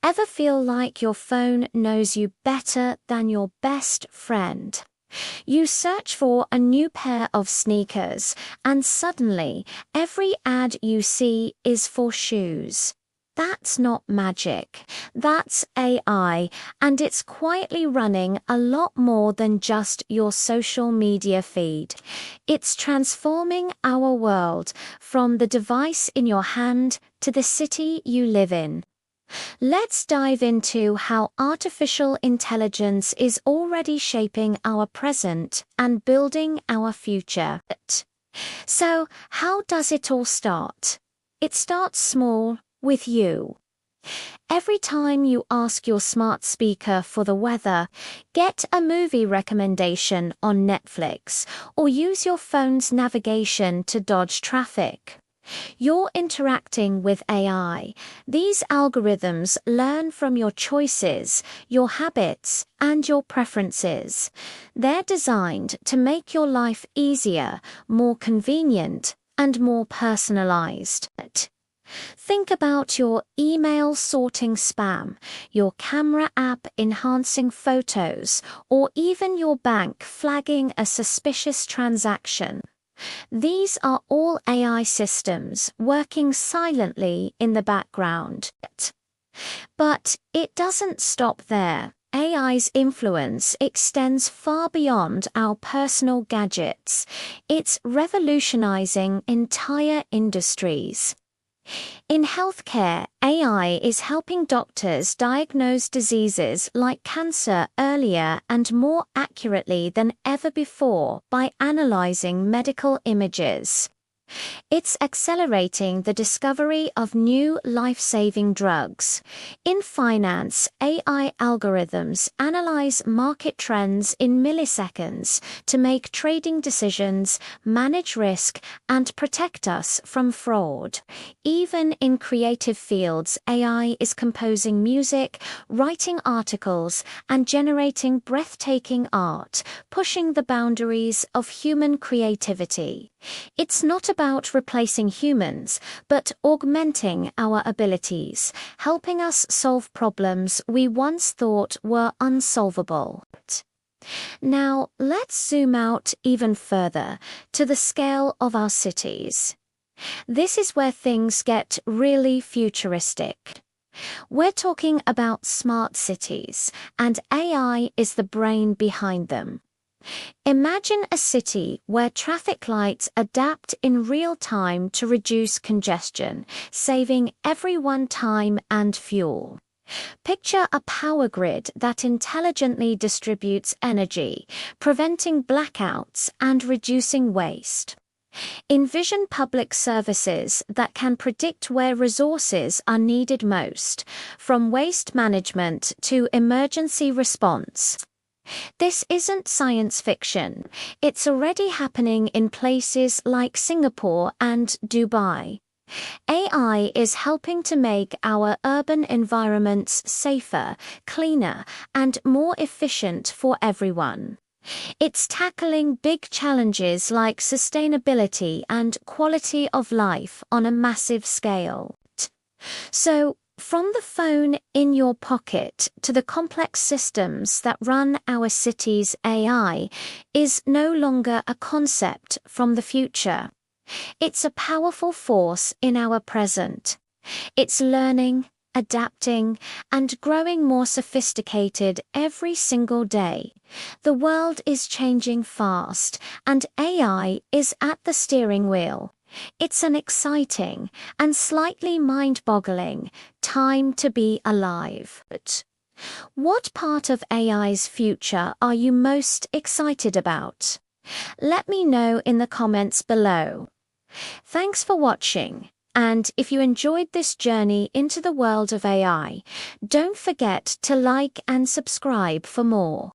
Ever feel like your phone knows you better than your best friend? You search for a new pair of sneakers, and suddenly, every ad you see is for shoes. That's not magic. That's AI, and it's quietly running a lot more than just your social media feed. It's transforming our world from the device in your hand to the city you live in. Let's dive into how artificial intelligence is already shaping our present and building our future. So, how does it all start? It starts small, with you. Every time you ask your smart speaker for the weather, get a movie recommendation on Netflix, or use your phone's navigation to dodge traffic. You're interacting with AI. These algorithms learn from your choices, your habits, and your preferences. They're designed to make your life easier, more convenient, and more personalized. Think about your email sorting spam, your camera app enhancing photos, or even your bank flagging a suspicious transaction. These are all AI systems working silently in the background. But it doesn't stop there. AI's influence extends far beyond our personal gadgets. It's revolutionizing entire industries. In healthcare, AI is helping doctors diagnose diseases like cancer earlier and more accurately than ever before by analyzing medical images. It's accelerating the discovery of new life-saving drugs. In finance, AI algorithms analyze market trends in milliseconds to make trading decisions, manage risk, and protect us from fraud. Even in creative fields, AI is composing music, writing articles, and generating breathtaking art, pushing the boundaries of human creativity. It's not about replacing humans, but augmenting our abilities, helping us solve problems we once thought were unsolvable. Now, let's zoom out even further to the scale of our cities. This is where things get really futuristic. We're talking about smart cities, and AI is the brain behind them. Imagine a city where traffic lights adapt in real time to reduce congestion, saving everyone time and fuel. Picture a power grid that intelligently distributes energy, preventing blackouts and reducing waste. Envision public services that can predict where resources are needed most, from waste management to emergency response. This isn't science fiction. It's already happening in places like Singapore and Dubai. AI is helping to make our urban environments safer, cleaner, and more efficient for everyone. It's tackling big challenges like sustainability and quality of life on a massive scale. So, from the phone in your pocket to the complex systems that run our city's AI is no longer a concept from the future. It's a powerful force in our present. It's learning, adapting, and growing more sophisticated every single day. The world is changing fast, and AI is at the steering wheel. It's an exciting and slightly mind-boggling time to be alive. But what part of AI's future are you most excited about? Let me know in the comments below. Thanks for watching, and if you enjoyed this journey into the world of AI, don't forget to like and subscribe for more.